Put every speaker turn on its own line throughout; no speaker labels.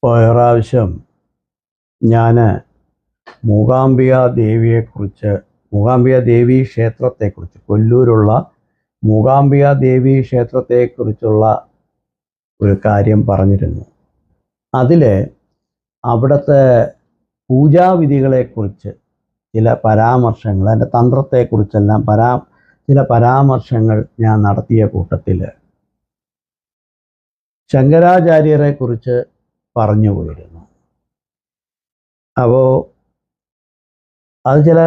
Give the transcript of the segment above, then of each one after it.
പോയ പ്രാവശ്യം ഞാൻ മൂകാംബിക ദേവി ക്ഷേത്രത്തെക്കുറിച്ച്, കൊല്ലൂരുള്ള മൂകാംബിക ദേവി ക്ഷേത്രത്തെക്കുറിച്ചുള്ള ഒരു കാര്യം പറഞ്ഞിരുന്നു. അതിൽ അവിടുത്തെ പൂജാവിധികളെക്കുറിച്ച് ചില പരാമർശങ്ങൾ, അതിൻ്റെ തന്ത്രത്തെക്കുറിച്ചെല്ലാം ചില പരാമർശങ്ങൾ ഞാൻ നടത്തിയ കൂട്ടത്തിൽ ശങ്കരാചാര്യരെക്കുറിച്ച് പറഞ്ഞു പോയിരുന്നു. അപ്പോൾ അത് ചില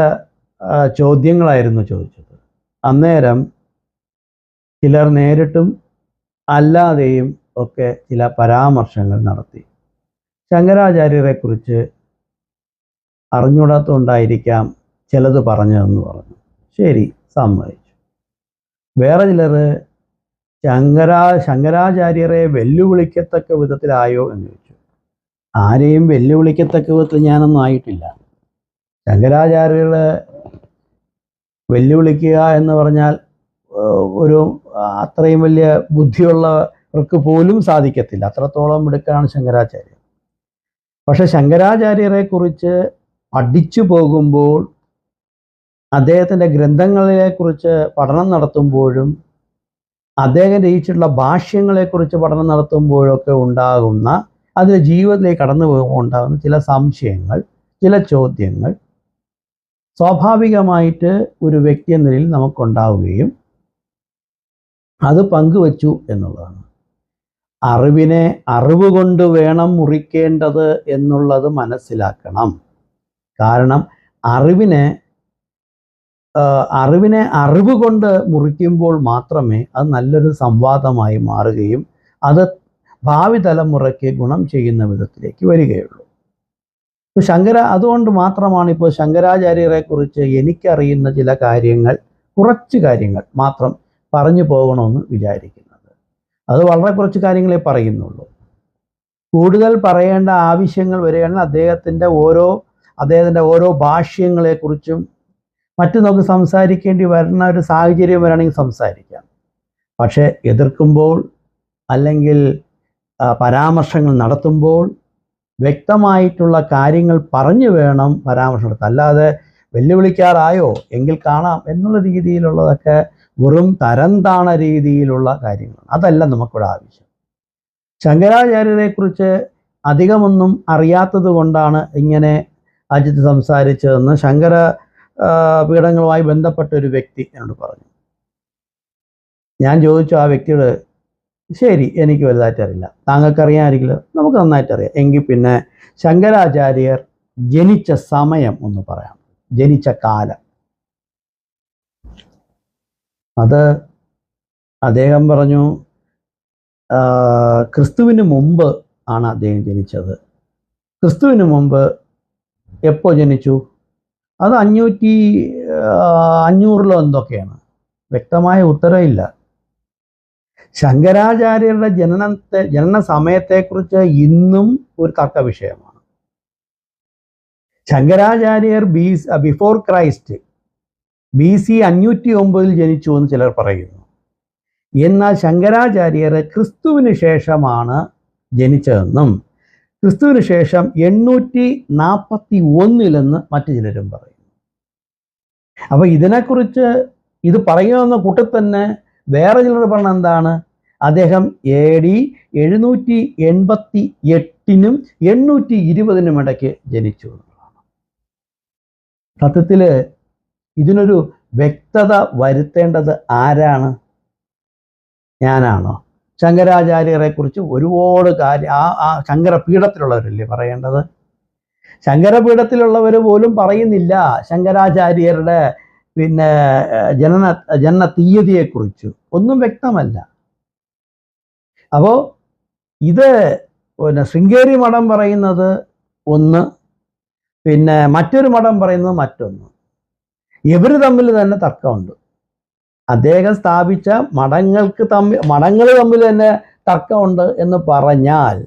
ചോദ്യങ്ങളായിരുന്നു ചോദിച്ചത്. അന്നേരം ചിലർ നേരിട്ടും അല്ലാതെയും ഒക്കെ ചില പരാമർശങ്ങൾ നടത്തി. ശങ്കരാചാര്യരെക്കുറിച്ച് അറിഞ്ഞൂടാത്തതുകൊണ്ടായിരിക്കാം ചിലത് പറഞ്ഞതെന്ന് പറഞ്ഞു. ശരി, സമ്മതിച്ചു. വേറെ ചിലർ ശങ്കരാചാര്യരെ വെല്ലുവിളിക്കത്തക്ക വിധത്തിലായോ എന്ന് ചോദിച്ചു. ആരെയും വെല്ലുവിളിക്കത്തക്ക വിധത്തിൽ ഞാനൊന്നും ആയിട്ടില്ല. ശങ്കരാചാര്യരെ വെല്ലുവിളിക്കുക എന്ന് പറഞ്ഞാൽ ഒരു അത്രയും വലിയ ബുദ്ധിയുള്ളവർക്ക് പോലും സാധിക്കത്തില്ല. അത്രത്തോളം മിടുക്കനാണ് ശങ്കരാചാര്യർ. പക്ഷെ ശങ്കരാചാര്യരെ കുറിച്ച് പഠിച്ചു പോകുമ്പോൾ, അദ്ദേഹത്തിൻ്റെ ഗ്രന്ഥങ്ങളെക്കുറിച്ച് പഠനം നടത്തുമ്പോഴും അദ്ദേഹം രചിച്ചിട്ടുള്ള ഭാഷ്യങ്ങളെക്കുറിച്ച് പഠനം നടത്തുമ്പോഴൊക്കെ ഉണ്ടാകുന്ന, അതിൻ്റെ ജീവിതത്തിലേക്ക് കടന്നു പോകുമ്പോൾ ഉണ്ടാകുന്ന ചില സംശയങ്ങൾ, ചില ചോദ്യങ്ങൾ സ്വാഭാവികമായിട്ട് ഒരു വ്യക്തി എന്ന നിലയിൽ നമുക്കുണ്ടാവുകയും അത് പങ്കുവച്ചു എന്നുള്ളതാണ്. അറിവിനെ അറിവ് കൊണ്ട് വേണം മുറിക്കേണ്ടത് എന്നുള്ളത് മനസ്സിലാക്കണം. കാരണം അറിവിനെ അറിവ് കൊണ്ട് മുറിക്കുമ്പോൾ മാത്രമേ അത് നല്ലൊരു സംവാദമായി മാറുകയും അത് ഭാവി തലമുറയ്ക്ക് ഗുണം ചെയ്യുന്ന വിധത്തിലേക്ക് വരികയുള്ളൂ. അതുകൊണ്ട് മാത്രമാണ് ഇപ്പോൾ ശങ്കരാചാര്യരെക്കുറിച്ച് എനിക്കറിയുന്ന ചില കാര്യങ്ങൾ, കുറച്ച് കാര്യങ്ങൾ മാത്രം പറഞ്ഞു പോകണമെന്ന് വിചാരിക്കുന്നത്. അത് വളരെ കുറച്ച് കാര്യങ്ങളെ പറയുന്നുള്ളൂ. കൂടുതൽ പറയേണ്ട ആവശ്യങ്ങൾ വരികയാണെങ്കിൽ അദ്ദേഹത്തിൻ്റെ ഓരോ ഭാഷ്യങ്ങളെക്കുറിച്ചും മറ്റും നമുക്ക് സംസാരിക്കേണ്ടി വരുന്ന ഒരു സാഹചര്യം വരാണെങ്കിൽ സംസാരിക്കാം. പക്ഷേ എതിർക്കുമ്പോൾ അല്ലെങ്കിൽ പരാമർശങ്ങൾ നടത്തുമ്പോൾ വ്യക്തമായിട്ടുള്ള കാര്യങ്ങൾ പറഞ്ഞു വേണം പരാമർശം നടത്താൻ. അല്ലാതെ വെല്ലുവിളിക്കാറായോ എങ്കിൽ കാണാം എന്നുള്ള രീതിയിലുള്ളതൊക്കെ വെറും തരംതാണ രീതിയിലുള്ള കാര്യങ്ങളാണ്. അതല്ല നമുക്കിവിടെ ആവശ്യം. ശങ്കരാചാര്യരെക്കുറിച്ച് അധികമൊന്നും അറിയാത്തത് കൊണ്ടാണ് ഇങ്ങനെ അജിത്ത് സംസാരിച്ചതെന്ന് ശങ്കര പീഠങ്ങളുമായി ബന്ധപ്പെട്ട ഒരു വ്യക്തി എന്നോട് പറഞ്ഞു. ഞാൻ ചോദിച്ചു ആ വ്യക്തിയോട്, ശരി, എനിക്ക് വലുതായിട്ട് അറിയില്ല, താങ്കൾക്ക് അറിയാമായിരിക്കില്ല, നമുക്ക് നന്നായിട്ട് അറിയാം, എങ്കിൽ പിന്നെ ശങ്കരാചാര്യർ ജനിച്ച സമയം ഒന്ന് പറയാം, ജനിച്ച കാലം. അത് അദ്ദേഹം പറഞ്ഞു, ക്രിസ്തുവിന് മുമ്പ് ആണ് അദ്ദേഹം ജനിച്ചത്. ക്രിസ്തുവിന് മുമ്പ് എപ്പോൾ ജനിച്ചു? അത് 500 എന്തൊക്കെയാണ്, വ്യക്തമായ ഉത്തരവില്ല. ശങ്കരാചാര്യരുടെ ജനന സമയത്തെക്കുറിച്ച് ഇന്നും ഒരു തർക്ക വിഷയമാണ്. ശങ്കരാചാര്യർ ബിഫോർ ക്രൈസ്റ്റ് BC 509 ജനിച്ചു എന്ന് ചിലർ പറയുന്നു. എന്നാൽ ശങ്കരാചാര്യർ ക്രിസ്തുവിന് ശേഷമാണ് ജനിച്ചതെന്നും ക്രിസ്തുവിന് ശേഷം 841 മറ്റു ചിലരും പറയുന്നു. അപ്പോൾ ഇതിനെക്കുറിച്ച് ഇത് പറയുന്ന കൂട്ടത്തിൽ തന്നെ വേറെ ചിലർ പറഞ്ഞ എന്താണ്, അദ്ദേഹം AD 788 820 ഇടയ്ക്ക് ജനിച്ചു എന്നുള്ളതാണ്. സത്യത്തിൽ ഇതിനൊരു വ്യക്തത വരുത്തേണ്ടത് ആരാണ്? ഞാനാണോ? ശങ്കരാചാര്യരെക്കുറിച്ച് ഒരുപാട് കാര്യം ആ ശങ്കരപീഠത്തിലുള്ളവരല്ലേ പറയേണ്ടത്. ശങ്കരപീഠത്തിലുള്ളവർ പോലും പറയുന്നില്ല ശങ്കരാചാര്യരുടെ ജനന തീയതിയെക്കുറിച്ച് ഒന്നും വ്യക്തമല്ല. അപ്പോൾ ഇത് ശൃംഗേരി മഠം പറയുന്നത് ഒന്ന്, മറ്റൊരു മഠം പറയുന്നത് മറ്റൊന്ന്. ഇവർ തമ്മിൽ തന്നെ തർക്കമുണ്ട്. അദ്ദേഹം സ്ഥാപിച്ച മഠങ്ങൾ തമ്മിൽ തന്നെ തർക്കമുണ്ട് എന്ന് പറഞ്ഞാൽ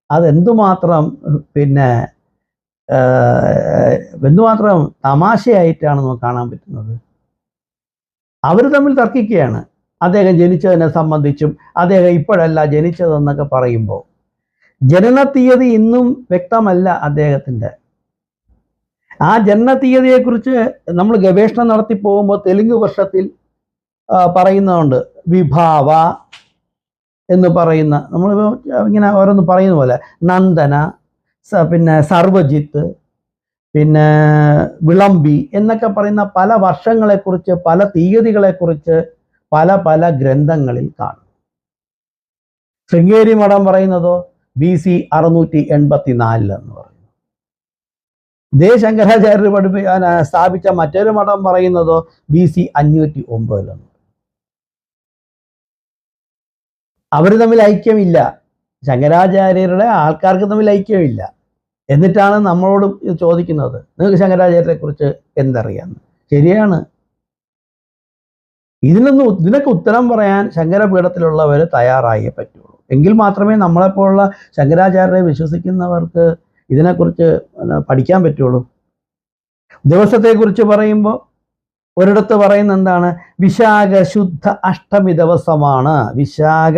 അതെന്തുമാത്രം എന്തുമാത്രം തമാശയായിട്ടാണ് നമുക്ക് കാണാൻ പറ്റുന്നത്. അവർ തമ്മിൽ തർക്കിക്കുകയാണ്. അദ്ദേഹം ജനിച്ചതിനെ സംബന്ധിച്ചും അദ്ദേഹം ഇപ്പോഴല്ല ജനിച്ചതെന്നൊക്കെ പറയുമ്പോൾ ജനന തീയതി ഇന്നും വ്യക്തമല്ല അദ്ദേഹത്തിൻ്റെ. ആ ജനന തീയതിയെക്കുറിച്ച് നമ്മൾ ഗവേഷണം നടത്തി പോകുമ്പോൾ തെലുങ്ക് വർഷത്തിൽ പറയുന്നുണ്ട്. വിഭാവ എന്ന് പറയുന്ന, നമ്മളിപ്പോൾ ഇങ്ങനെ ഓരോന്ന് പറയുന്ന പോലെ നന്ദന, പിന്നെ സർവജിത്ത്, പിന്നെ വിളംബി എന്നൊക്കെ പറയുന്ന പല വർഷങ്ങളെക്കുറിച്ച്, പല തീയതികളെക്കുറിച്ച് പല പല ഗ്രന്ഥങ്ങളിൽ കാണും. ശൃംഗേരി മഠം പറയുന്നതോ BC 684 എന്ന് പറയുന്നു. ശങ്കരാചാര്യർ സ്ഥാപിച്ച മറ്റൊരു മഠം പറയുന്നതോ BC 509 എന്ന്. അവർ തമ്മിൽ ഐക്യമില്ല. ശങ്കരാചാര്യരുടെ ആൾക്കാർക്ക് തമ്മിൽ ഐക്യമില്ല. എന്നിട്ടാണ് നമ്മളോട് ചോദിക്കുന്നത് നിങ്ങൾക്ക് ശങ്കരാചാര്യരെ കുറിച്ച് എന്തറിയാമെന്ന്. ശരിയാണ്. ഇതിനൊക്കെ ഉത്തരം പറയാൻ ശങ്കരപീഠത്തിലുള്ളവർ തയ്യാറായേ പറ്റുള്ളൂ. എങ്കിൽ മാത്രമേ നമ്മളെപ്പോലുള്ള ശങ്കരാചാര്യരെ വിശ്വസിക്കുന്നവർക്ക് ഇതിനെക്കുറിച്ച് പഠിക്കാൻ പറ്റുള്ളൂ. ദിവസത്തെക്കുറിച്ച് പറയുമ്പോൾ ഒരിടത്ത് പറയുന്ന എന്താണ്? വിശാഖ ശുദ്ധ അഷ്ടമി ദിവസമാണ്. വിശാഖ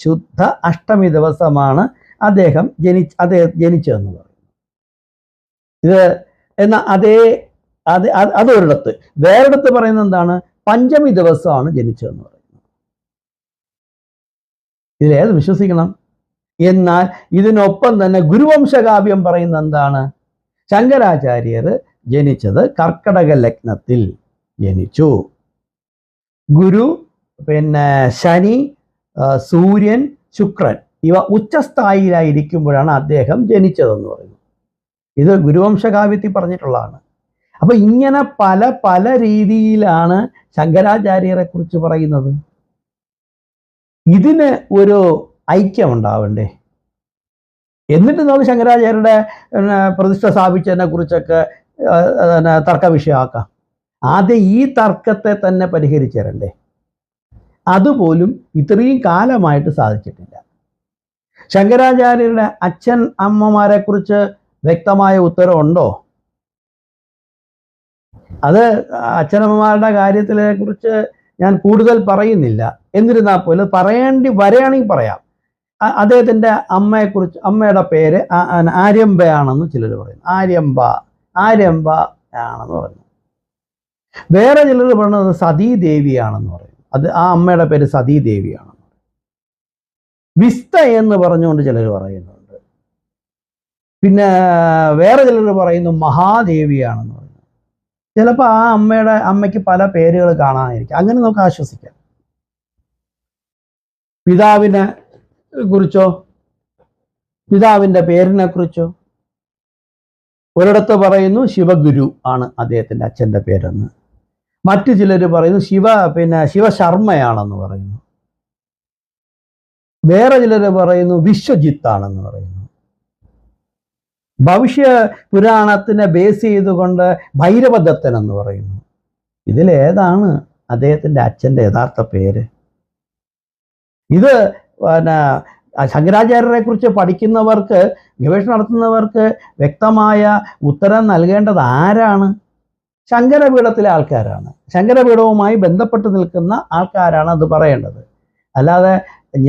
ശുദ്ധ അഷ്ടമി ദിവസമാണ് അദ്ദേഹം ജനിച്ചതെന്ന് പറയുന്നു. ഇത് എന്നാൽ അതൊരിടത്ത്. വേറൊരിടത്ത് പറയുന്നത് എന്താണ്? പഞ്ചമി ദിവസമാണ് ജനിച്ചതെന്ന് പറയുന്നത്. ഇതിലേത് വിശ്വസിക്കണം? എന്നാൽ ഇതിനൊപ്പം തന്നെ ഗുരുവംശകാവ്യം പറയുന്ന എന്താണ്? ശങ്കരാചാര്യർ ജനിച്ചത് കർക്കടക ലഗ്നത്തിൽ ജനിച്ചു. ഗുരു, പിന്നെ ശനി, സൂര്യൻ, ശുക്രൻ ഇവ ഉച്ചസ്ഥായിലായിരിക്കുമ്പോഴാണ് അദ്ദേഹം ജനിച്ചതെന്ന് പറയുന്നു. ഇത് ഗുരുവംശകാവ്യത്തിൽ പറഞ്ഞിട്ടുള്ളതാണ്. അപ്പൊ ഇങ്ങനെ പല പല രീതിയിലാണ് ശങ്കരാചാര്യരെ കുറിച്ച് പറയുന്നത്. ഇതിന് ഒരു ഐക്യം ഉണ്ടാവണ്ടേ? എന്നിട്ട് നമുക്ക് ശങ്കരാചാര്യരുടെ പ്രതിഷ്ഠ സ്ഥാപിച്ചതിനെ കുറിച്ചൊക്കെ തർക്ക വിഷയമാക്കാം. ആദ്യം ഈ തർക്കത്തെ തന്നെ പരിഹരിച്ചു തരണ്ടേ? അതുപോലും ഇത്രയും കാലമായിട്ട് സാധിച്ചിട്ടില്ല. ശങ്കരാചാര്യരുടെ അച്ഛൻ അമ്മമാരെ കുറിച്ച് വ്യക്തമായ ഉത്തരവുണ്ടോ? അത് അച്ഛനമ്മമാരുടെ കാര്യത്തിനെ കുറിച്ച് ഞാൻ കൂടുതൽ പറയുന്നില്ല. എന്നിരുന്നാൽ പോലും പറയേണ്ടി വരികയാണെങ്കിൽ പറയാം. അദ്ദേഹത്തിൻ്റെ അമ്മയെക്കുറിച്ച്, അമ്മയുടെ പേര് ആര്യമ്പയാണെന്ന് ചിലർ പറയുന്നു. ആര്യമ്പ ആണെന്ന് പറയുന്നു. വേറെ ചിലർ പറയുന്നത് സതീദേവിയാണെന്ന് പറയുന്നു. ആ അമ്മയുടെ പേര് സതീദേവിയാണെന്ന്. വിസ്ത എന്ന് പറഞ്ഞുകൊണ്ട് ചിലർ പറയുന്നുണ്ട്. പിന്നെ വേറെ ചിലർ പറയുന്നു മഹാദേവിയാണെന്ന് പറയുന്നു. ചിലപ്പോൾ ആ അമ്മയ്ക്ക് പല പേരുകൾ കാണാനായിരിക്കും. അങ്ങനെ നമുക്ക് ആശ്വസിക്കാം. പിതാവിനെ കുറിച്ചോ, പിതാവിൻ്റെ പേരിനെ കുറിച്ചോ ഒരിടത്ത് പറയുന്നു ശിവഗുരു ആണ് അദ്ദേഹത്തിൻ്റെ അച്ഛൻ്റെ പേരെന്ന്. മറ്റു ചിലർ പറയുന്നു ശിവശർമ്മയാണെന്ന് പറയുന്നു. വേറെ ചിലർ പറയുന്നു വിശ്വജിത്താണെന്ന് പറയുന്നു. ഭവിഷ്യ പുരാണത്തിനെ ബേസ് ചെയ്തുകൊണ്ട് ഭൈരവദത്തൻ എന്ന് പറയുന്നു. ഇതിലേതാണ് അദ്ദേഹത്തിൻ്റെ അച്ഛൻ്റെ യഥാർത്ഥ പേര്? ഇത് ശങ്കരാചാര്യരെ കുറിച്ച് പഠിക്കുന്നവർക്ക്, ഗവേഷണം നടത്തുന്നവർക്ക് വ്യക്തമായ ഉത്തരം നൽകേണ്ടത് ആരാണ്? ശങ്കരപീഠത്തിലെ ആൾക്കാരാണ്. ശങ്കരപീഠവുമായി ബന്ധപ്പെട്ട് നിൽക്കുന്ന ആൾക്കാരാണ് അത് പറയേണ്ടത്. അല്ലാതെ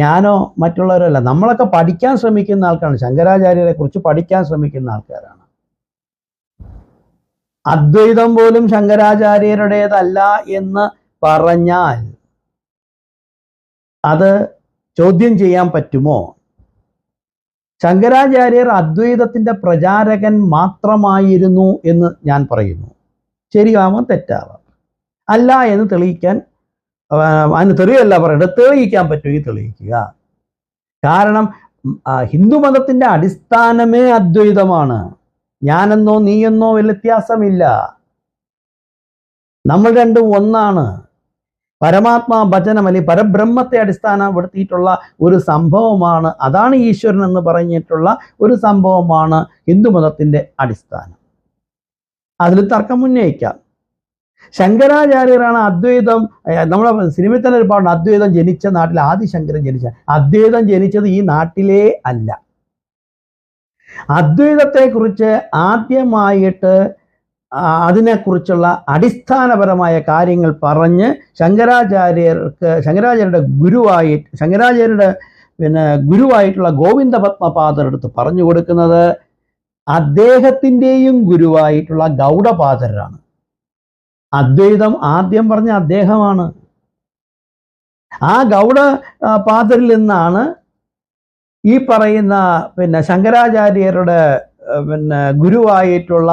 ഞാനോ മറ്റുള്ളവരോ അല്ല. നമ്മളൊക്കെ പഠിക്കാൻ ശ്രമിക്കുന്ന ആൾക്കാരാണ്. ശങ്കരാചാര്യരെ കുറിച്ച് പഠിക്കാൻ ശ്രമിക്കുന്ന ആൾക്കാരാണ്. അദ്വൈതം പോലും ശങ്കരാചാര്യരുടേതല്ല എന്ന് പറഞ്ഞാൽ അത് ചോദ്യം ചെയ്യാൻ പറ്റുമോ? ശങ്കരാചാര്യർ അദ്വൈതത്തിൻ്റെ പ്രചാരകൻ മാത്രമായിരുന്നു എന്ന് ഞാൻ പറയുന്നു. ശരിയാവാം, തെറ്റാവാം. അല്ല എന്ന് തെളിയിക്കാൻ, അതിന് തെളിയല്ല പറയേണ്ടത്, തെളിയിക്കാൻ പറ്റുമെങ്കിൽ തെളിയിക്കുക. കാരണം ഹിന്ദുമതത്തിൻ്റെ അടിസ്ഥാനമേ അദ്വൈതമാണ്. ഞാനെന്നോ നീയെന്നോ വ്യത്യാസമില്ല. നമ്മൾ രണ്ടും ഒന്നാണ്. പരമാത്മാ ഭജനം അല്ലെങ്കിൽ പരബ്രഹ്മത്തെ അടിസ്ഥാനപ്പെടുത്തിയിട്ടുള്ള ഒരു സംഭവമാണ്. അതാണ് ഈശ്വരൻ എന്ന് പറഞ്ഞിട്ടുള്ള ഒരു സംഭവമാണ് ഹിന്ദുമതത്തിൻ്റെ അടിസ്ഥാനം. അതിൽ തർക്കം ഉന്നയിക്കാം. ശങ്കരാചാര്യരാണ് അദ്വൈതം. നമ്മുടെ സിനിമയിൽ തന്നെ ഒരുപാട് അദ്വൈതം ജനിച്ച നാട്ടിൽ ആദിശങ്കരൻ അദ്വൈതം ജനിച്ചത് ഈ നാട്ടിലേ അല്ല. അദ്വൈതത്തെക്കുറിച്ച് ആദ്യമായിട്ട് അതിനെക്കുറിച്ചുള്ള അടിസ്ഥാനപരമായ കാര്യങ്ങൾ പറഞ്ഞ് ശങ്കരാചാര്യരുടെ ഗുരുവായിട്ട്, ശങ്കരാചാര്യരുടെ പിന്നെ ഗുരുവായിട്ടുള്ള ഗോവിന്ദ പത്മപാദർ അടുത്ത് പറഞ്ഞു കൊടുക്കുന്നത് അദ്ദേഹത്തിൻ്റെയും ഗുരുവായിട്ടുള്ള ഗൗഡപാദരാണ്. അദ്വൈതം ആദ്യം പറഞ്ഞ അദ്ദേഹമാണ്. ആ ഗൗഡപാദരിൽ നിന്നാണ് ഈ പറയുന്ന പിന്നെ ശങ്കരാചാര്യരുടെ പിന്നെ ഗുരുവായിട്ടുള്ള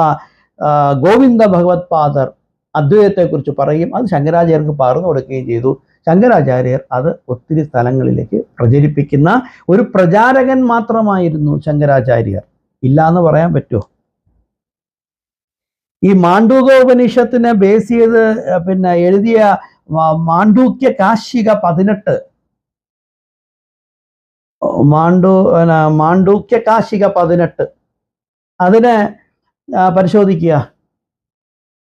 ഗോവിന്ദ ഭഗവത് പാദർ അദ്വൈതത്തെക്കുറിച്ച് പറയും. അത് ശങ്കരാചാര്യർക്ക് പകർന്നു കൊടുക്കുകയും ചെയ്തു. ശങ്കരാചാര്യർ അത് ഒത്തിരി സ്ഥലങ്ങളിലേക്ക് പ്രചരിപ്പിക്കുന്ന ഒരു പ്രചാരകൻ മാത്രമായിരുന്നു ശങ്കരാചാര്യർ. ഇല്ല എന്ന് പറയാൻ പറ്റുമോ? ഈ മാണ്ഡൂകോപനിഷത്തിനെ ബേസ് ചെയ്ത് പിന്നെ എഴുതിയ മാണ്ഡൂക്യ കാശിക 18 മാണ്ഡൂക്യ കാശിക 18 അതിനെ പരിശോധിക്കുക.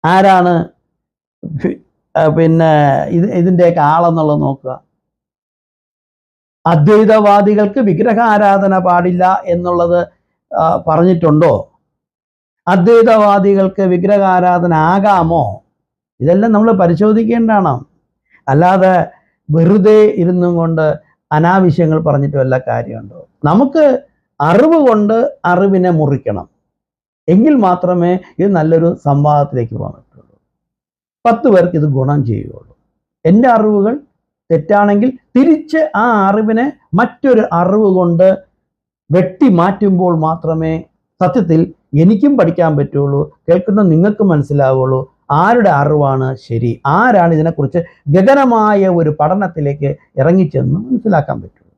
ആരാണ് പിന്നെ ഇതിൻ്റെയൊക്കെ ആളെന്നുള്ളത് നോക്കുക. അദ്വൈതവാദികൾക്ക് വിഗ്രഹാരാധന പാടില്ല എന്നുള്ളത് പറഞ്ഞിട്ടുണ്ടോ? അദ്വൈതവാദികൾക്ക് വിഗ്രഹാരാധന ആകാമോ? ഇതെല്ലാം നമ്മൾ പരിശോധിക്കേണ്ടതാണ്. അല്ലാതെ വെറുതെ ഇരുന്നും കൊണ്ട് അനാവശ്യങ്ങൾ പറഞ്ഞിട്ട് വല്ല കാര്യമുണ്ടോ? നമുക്ക് അറിവ് കൊണ്ട് അറിവിനെ മുറിക്കണം. എങ്കിൽ മാത്രമേ ഇത് നല്ലൊരു സംവാദത്തിലേക്ക് പോകാൻ പറ്റുള്ളൂ. 10 പേർക്ക് ഇത് ഗുണം ചെയ്യുകയുള്ളൂ. എൻ്റെ അറിവുകൾ തെറ്റാണെങ്കിൽ തിരിച്ച് ആ അറിവിനെ മറ്റൊരു അറിവ് കൊണ്ട് വെട്ടി മാറ്റുമ്പോൾ മാത്രമേ സത്യത്തിൽ എനിക്കും പഠിക്കാൻ പറ്റുള്ളൂ, കേൾക്കുന്ന നിങ്ങൾക്ക് മനസ്സിലാവുള്ളൂ ആരുടെ അറിവാണ് ശരി, ആരാണ് ഇതിനെക്കുറിച്ച് ഗഗനമായ ഒരു പഠനത്തിലേക്ക് ഇറങ്ങിച്ചെന്ന് മനസ്സിലാക്കാൻ പറ്റുള്ളൂ.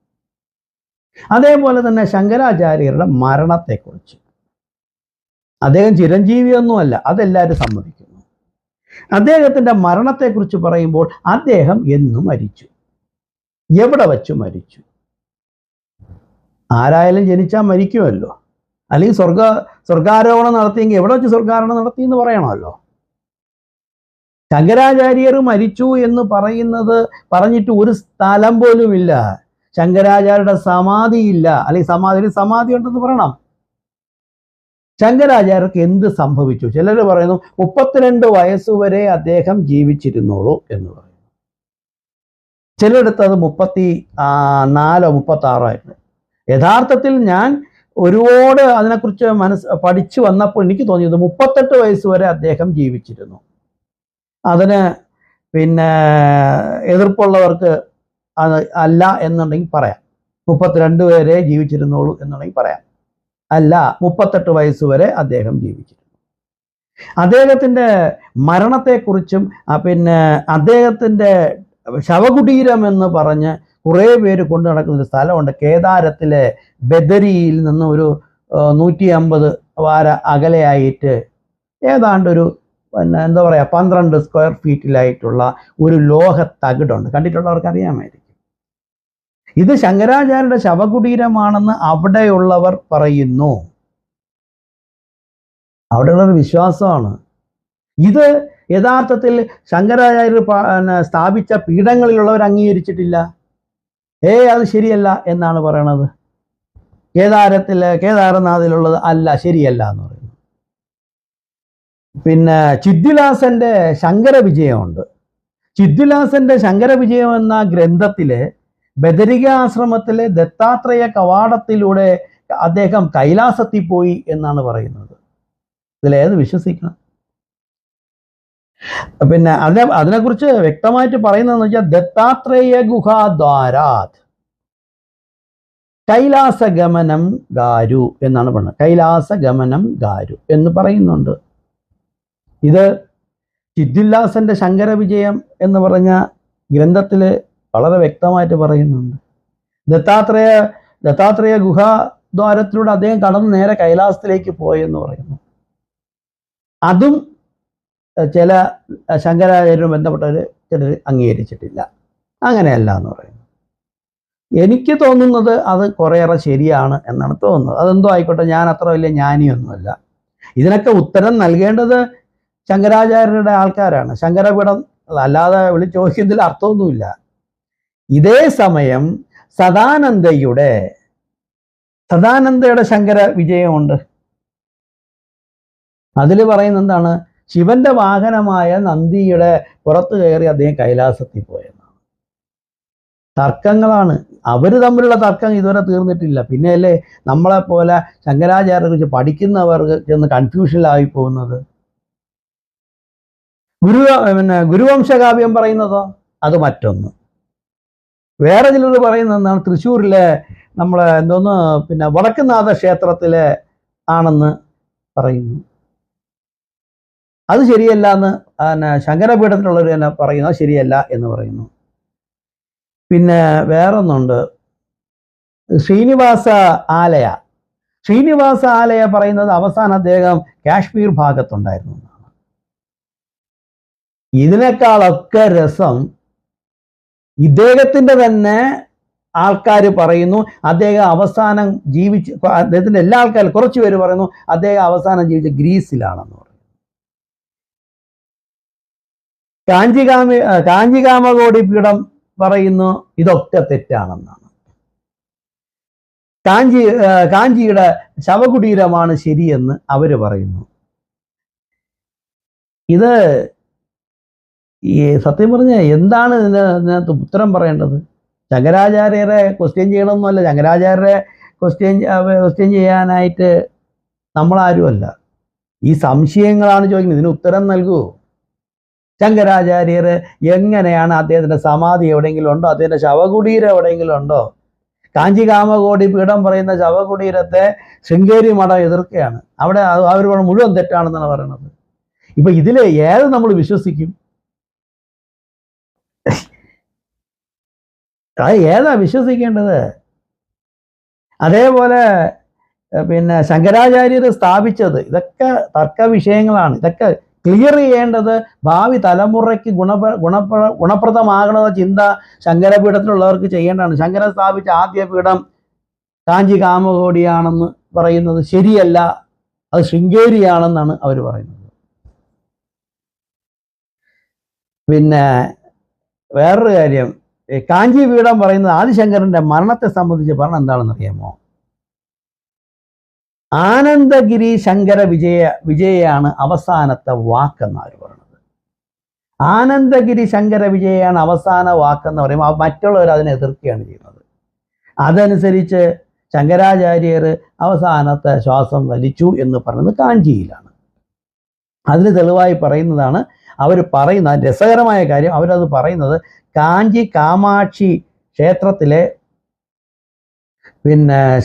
അതേപോലെ തന്നെ ശങ്കരാചാര്യരുടെ മരണത്തെക്കുറിച്ച്, അദ്ദേഹം ചിരഞ്ജീവിയൊന്നുമല്ല, അതെല്ലാവരും സമ്മതിക്കുന്നു. അദ്ദേഹത്തിൻ്റെ മരണത്തെക്കുറിച്ച് പറയുമ്പോൾ അദ്ദേഹം എന്ന് മരിച്ചു, എവിടെ വച്ചു മരിച്ചു? ആരായാലും ജനിച്ചാൽ മരിക്കുമല്ലോ. അല്ലെങ്കിൽ സ്വർഗാരോഹണം നടത്തിയെങ്കിൽ എവിടെ വെച്ച് സ്വർഗാരോഹണം നടത്തി എന്ന് പറയണമല്ലോ. ശങ്കരാചാര്യർ മരിച്ചു എന്ന് പറഞ്ഞിട്ട് ഒരു സ്ഥലം പോലും ഇല്ല. ശങ്കരാചാര്യരുടെ സമാധിയില്ല, അല്ലെങ്കിൽ സമാധി ഉണ്ടെന്ന് പറയണം. ശങ്കരാചാര്യർക്ക് എന്ത് സംഭവിച്ചു? ചിലർ പറയുന്നു 32 വയസ്സുവരെ അദ്ദേഹം ജീവിച്ചിരുന്നുള്ളൂ എന്ന് പറയുന്നു. ചിലയിടത്ത് അത് 34 36 ആയിരുന്നു. യഥാർത്ഥത്തിൽ ഞാൻ ഒരുപാട് അതിനെക്കുറിച്ച് പഠിച്ചു വന്നപ്പോൾ എനിക്ക് തോന്നിയത് 38 വയസ്സ് വരെ അദ്ദേഹം ജീവിച്ചിരുന്നു. അതിന് പിന്നെ എതിർപ്പുള്ളവർക്ക് അത് അല്ല എന്നുണ്ടെങ്കിൽ പറയാം. 32 വരെ ജീവിച്ചിരുന്നുള്ളൂ എന്നുണ്ടെങ്കിൽ പറയാം. അല്ല, 38 വയസ്സ് വരെ അദ്ദേഹം ജീവിച്ചിരുന്നു. അദ്ദേഹത്തിൻ്റെ മരണത്തെക്കുറിച്ചും പിന്നെ അദ്ദേഹത്തിൻ്റെ ശവകുടീരം എന്ന് പറഞ്ഞ് കുറേ പേര് കൊണ്ടു നടക്കുന്ന ഒരു സ്ഥലമുണ്ട്. കേദാരത്തിലെ ബദരിയിൽ നിന്ന് ഒരു 150 വാര അകലെയായിട്ട് ഏതാണ്ടൊരു പിന്നെ എന്താ പറയുക 12 സ്ക്വയർ ഫീറ്റിലായിട്ടുള്ള ഒരു ലോഹ തകിടുണ്ട്. കണ്ടിട്ടുള്ളവർക്ക് അറിയാമായിരിക്കും. ഇത് ശങ്കരാചാര്യരുടെ ശവകുടീരമാണെന്ന് അവിടെയുള്ളവർ പറയുന്നു. അവിടെയുള്ളൊരു വിശ്വാസമാണ്. ഇത് യഥാർത്ഥത്തിൽ ശങ്കരാചാര്യർ സ്ഥാപിച്ച പീഠങ്ങളിലുള്ളവർ അംഗീകരിച്ചിട്ടില്ല. അത് ശരിയല്ല എന്നാണ് പറയണത്. കേദാരനാഥിലുള്ളത് അല്ല, ശരിയല്ല എന്ന് പറയുന്നു. പിന്നെ ചിദ്വിലാസന്റെ ശങ്കര വിജയമുണ്ട്. ചിദ്വിലാസന്റെ ശങ്കര വിജയം എന്ന ഗ്രന്ഥത്തില് ബദരിക ആശ്രമത്തിലെ ദത്താത്രേയ കവാടത്തിലൂടെ അദ്ദേഹം കൈലാസത്തിൽ പോയി എന്നാണ് പറയുന്നത്. ഇതിലേത് വിശ്വസിക്കണം? പിന്നെ അതിനെക്കുറിച്ച് വ്യക്തമായിട്ട് പറയുന്നതെന്ന് വെച്ചാൽ ദത്താത്രേയ ഗുഹാദ്വാരാത് കൈലാസഗമനം ഗാരു എന്നാണ് പറയുന്നത്. കൈലാസഗമനം ഗാരു എന്ന് പറയുന്നുണ്ട്. ഇത് ചിദ്വിലാസന്റെ ശങ്കര വിജയം എന്ന് പറഞ്ഞ ഗ്രന്ഥത്തിൽ വളരെ വ്യക്തമായിട്ട് പറയുന്നുണ്ട്. ദത്താത്രേയ ഗുഹാദ്വാരത്തിലൂടെ അദ്ദേഹം കടന്ന് നേരെ കൈലാസത്തിലേക്ക് പോയെന്ന് പറയുന്നു. അതും ചില ശങ്കരാചാര്യരും ബന്ധപ്പെട്ടവർ ചിലർ അംഗീകരിച്ചിട്ടില്ല. അങ്ങനെയല്ല എന്ന് പറയുന്നു. എനിക്ക് തോന്നുന്നത് അത് കുറേയേറെ ശരിയാണ് എന്നാണ് തോന്നുന്നത്. അതെന്തോ ആയിക്കോട്ടെ, ഞാൻ അത്ര വലിയ ജ്ഞാനിയൊന്നുമല്ല. ഇതിനൊക്കെ ഉത്തരം നൽകേണ്ടത് ശങ്കരാചാര്യരുടെ ആൾക്കാരാണ്, ശങ്കരപീഠം. അല്ലാതെ വിളിച്ച് ചോദിക്കുന്നതിൽ അർത്ഥമൊന്നുമില്ല. ഇതേ സമയം സദാനന്ദയുടെ ശങ്കര വിജയമുണ്ട്. അതിൽ പറയുന്നത് എന്താണ്? ശിവന്റെ വാഹനമായ നന്ദിയുടെ പുറത്ത് കയറി അദ്ദേഹം കൈലാസത്തിൽ പോയെന്നാണ്. തർക്കങ്ങളാണ്. അവർ തമ്മിലുള്ള തർക്കം ഇതുവരെ തീർന്നിട്ടില്ല. പിന്നെയല്ലേ നമ്മളെപ്പോലെ ശങ്കരാചാര്യരെ കുറിച്ച് പഠിക്കുന്നവർക്ക് ചെന്ന് കൺഫ്യൂഷനിലായി പോകുന്നത്. ഗുരുവംശകാവ്യം പറയുന്നതോ അത് മറ്റൊന്ന്. വേറെ ചിലർ പറയുന്നത് എന്താണ്, തൃശ്ശൂരിലെ നമ്മളെ വടക്കുംനാഥ ക്ഷേത്രത്തിലെ ആണെന്ന് പറയുന്നു. അത് ശരിയല്ല എന്ന് ശങ്കരപീഠത്തിലുള്ളവർ തന്നെ പറയുന്നു, അത് ശരിയല്ല എന്ന് പറയുന്നു. പിന്നെ വേറൊന്നുണ്ട്, ശ്രീനിവാസ ആലയ പറയുന്നത് അവസാനം അദ്ദേഹം കാശ്മീർ ഭാഗത്തുണ്ടായിരുന്നു എന്നാണ്. ഇതിനേക്കാളൊക്കെ രസം ഇദ്ദേഹത്തിൻ്റെ തന്നെ ആൾക്കാർ പറയുന്നു അദ്ദേഹം അവസാനം അദ്ദേഹത്തിൻ്റെ എല്ലാ ആൾക്കാരും കുറച്ച് പേര് പറയുന്നു അദ്ദേഹം അവസാനം ജീവിച്ച ഗ്രീസിലാണെന്ന് പറയും. കാഞ്ചികാമകോടി പീഠം പറയുന്നു ഇതൊക്കെ തെറ്റാണെന്നാണ്. കാഞ്ചിയുടെ ശവകുടീരമാണ് ശരിയെന്ന് അവർ പറയുന്നു. ഇത് സത്യം പറഞ്ഞാൽ എന്താണ് ഇതിനകത്ത് ഉത്തരം പറയേണ്ടത്? ശങ്കരാചാര്യരെ ക്വസ്റ്റ്യൻ ചെയ്യണമെന്നല്ല, ശങ്കരാചാര്യരെ ക്വസ്റ്റ്യൻ ചെയ്യാനായിട്ട് നമ്മളാരുമല്ല. ഈ സംശയങ്ങളാണ് ചോദിക്കുന്നത്, ഇതിന് ഉത്തരം നൽകുമോ? ശങ്കരാചാര്യർ എങ്ങനെയാണ്, അദ്ദേഹത്തിൻ്റെ സമാധി എവിടെയെങ്കിലും ഉണ്ടോ? അദ്ദേഹത്തിൻ്റെ ശവകുടീരം എവിടെയെങ്കിലും ഉണ്ടോ? കാഞ്ചികാമകോടി പീഠം പറയുന്ന ശവകുടീരത്തെ ശൃംഗേരി മഠം എതിർക്കുകയാണ്. അവിടെ അവർ മുഴുവൻ തെറ്റാണെന്നാണ് പറയുന്നത്. ഇപ്പം ഇതിൽ ഏത് നമ്മൾ വിശ്വസിക്കും? ഏതാ വിശ്വസിക്കേണ്ടത്? അതേപോലെ ശങ്കരാചാര്യർ സ്ഥാപിച്ചത് ഇതൊക്കെ തർക്ക വിഷയങ്ങളാണ്. ഇതൊക്കെ ക്ലിയർ ചെയ്യേണ്ടത് ഭാവി തലമുറയ്ക്ക് ഗുണപ്രദമാകണമെന്ന ചിന്ത ശങ്കരപീഠത്തിലുള്ളവർക്ക് ചെയ്യേണ്ടതാണ്. ശങ്കരൻ സ്ഥാപിച്ച ആദ്യ പീഠം കാഞ്ചികാമകോടിയാണെന്ന് പറയുന്നത് ശരിയല്ല, അത് ശൃംഗേരിയാണെന്നാണ് അവർ പറയുന്നത്. പിന്നെ വേറൊരു കാര്യം, കാഞ്ചി പീഠം പറയുന്നത് ആദിശങ്കരന്റെ മരണത്തെ സംബന്ധിച്ച് പറഞ്ഞ എന്താണെന്ന് അറിയാമോ? ആനന്ദഗിരി ശങ്കര വിജയയാണ് അവസാനത്തെ വാക്കെന്ന് അവർ പറയുന്നത്. ആനന്ദഗിരി ശങ്കര വിജയയാണ് അവസാന വാക്കെന്ന് പറയുമ്പോൾ മറ്റുള്ളവർ അതിനെ എതിർക്കുകയാണ് ചെയ്യുന്നത്. അതനുസരിച്ച് ശങ്കരാചാര്യർ അവസാനത്തെ ശ്വാസം വലിച്ചു എന്ന് പറയുന്നത് കാഞ്ചിയിലാണ്. അതിന് തെളിവായി പറയുന്നതാണ് അവർ പറയുന്ന രസകരമായ കാര്യം. അവരത് പറയുന്നത് കാഞ്ചി കാമാക്ഷി ക്ഷേത്രത്തിലെ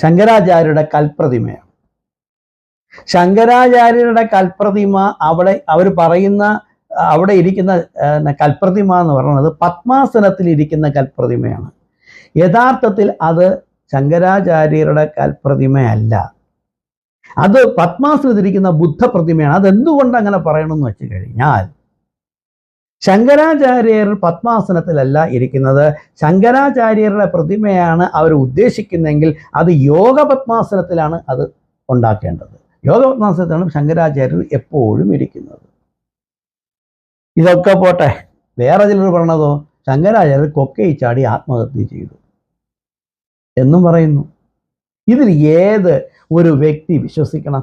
ശങ്കരാചാര്യരുടെ കൽപ്രതിമയാണ്. ശങ്കരാചാര്യരുടെ കൽപ്രതിമ അവർ പറയുന്ന അവിടെ ഇരിക്കുന്ന കൽപ്രതിമ എന്ന് പറയുന്നത് പത്മാസനത്തിൽ ഇരിക്കുന്ന കൽപ്രതിമയാണ്. യഥാർത്ഥത്തിൽ അത് ശങ്കരാചാര്യരുടെ കൽപ്രതിമയല്ല, അത് പത്മാസനത്തിരിക്കുന്ന ബുദ്ധപ്രതിമയാണ്. അതെന്തുകൊണ്ട് അങ്ങനെ പറയണമെന്ന് വെച്ച് കഴിഞ്ഞാൽ ശങ്കരാചാര്യർ പത്മാസനത്തിലല്ല ഇരിക്കുന്നത്. ശങ്കരാചാര്യരുടെ പ്രതിമയാണ് അവർ ഉദ്ദേശിക്കുന്നതെങ്കിൽ അത് യോഗ പത്മാസനത്തിലാണ് അത് ഉണ്ടാക്കേണ്ടത്. യോഗ പത്മാസനത്തിലാണ് ശങ്കരാചാര്യർ എപ്പോഴും ഇരിക്കുന്നത്. ഇതൊക്കെ പോട്ടെ, വേറെ ചിലർ പറഞ്ഞതോ ശങ്കരാചാര്യർ കൊക്കയിൽ ചാടി ആത്മഹത്യ ചെയ്തു എന്നും പറയുന്നു. ഇതിൽ ഏത് ഒരു വ്യക്തി വിശ്വസിക്കണം?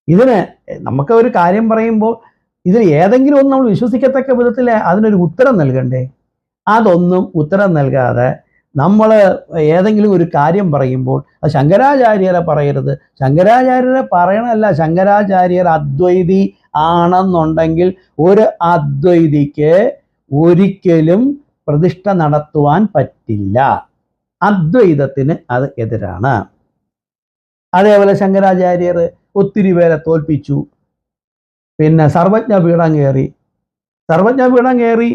ഇതിന് നമുക്ക് ഒരു കാര്യം പറയുമ്പോൾ ഇതിൽ ഏതെങ്കിലും ഒന്ന് നമ്മൾ വിശ്വസിക്കത്തക്ക വിധത്തിൽ അതിനൊരു ഉത്തരം നൽകണ്ടേ? അതൊന്നും ഉത്തരം നൽകാതെ നമ്മൾ ഏതെങ്കിലും ഒരു കാര്യം പറയുമ്പോൾ അത് ശങ്കരാചാര്യരെ പറയരുത്, ശങ്കരാചാര്യരെ പറയണമല്ല, ശങ്കരാചാര്യർ അദ്വൈതി ആണെന്നുണ്ടെങ്കിൽ ഒരു അദ്വൈതിക്ക് ഒരിക്കലും പ്രതിഷ്ഠ നടത്തുവാൻ പറ്റില്ല. അദ്വൈതത്തിന് അത് എതിരാണ്. അതേപോലെ ശങ്കരാചാര്യർ ഒത്തിരി പേരെ തോൽപ്പിച്ചു. സർവജ്ഞപീഠം കയറി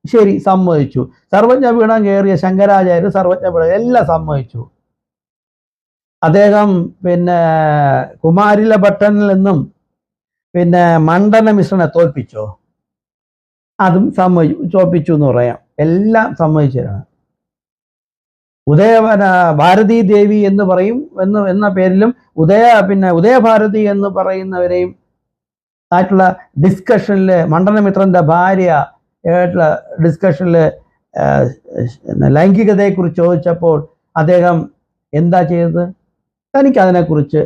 ശരി, സമ്മതിച്ചു. സർവജ്ഞപീഠം കയറിയ ശങ്കരാചാര്യർ സർവജ്ഞപീഠം എല്ലാം സമ്മതിച്ചു. അദ്ദേഹം കുമാരില ഭട്ടനിൽ നിന്നും മണ്ഡന മിശ്രനെ തോൽപ്പിച്ചോ? അതും തോൽപ്പിച്ചു എന്ന് പറയാം. എല്ലാം സമ്മതിച്ചതാണ്. ഭാരതീ ദേവി എന്ന് പറയും എന്ന പേരിലും ഉദയഭാരതി എന്ന് പറയുന്നവരെയും ആയിട്ടുള്ള ഡിസ്കഷനിൽ മണ്ഡനമിത്രൻ്റെ ഭാര്യ ആയിട്ടുള്ള ഡിസ്കഷനിൽ ലൈംഗികതയെക്കുറിച്ച് ചോദിച്ചപ്പോൾ അദ്ദേഹം എന്താ ചെയ്തത്? തനിക്കതിനെക്കുറിച്ച്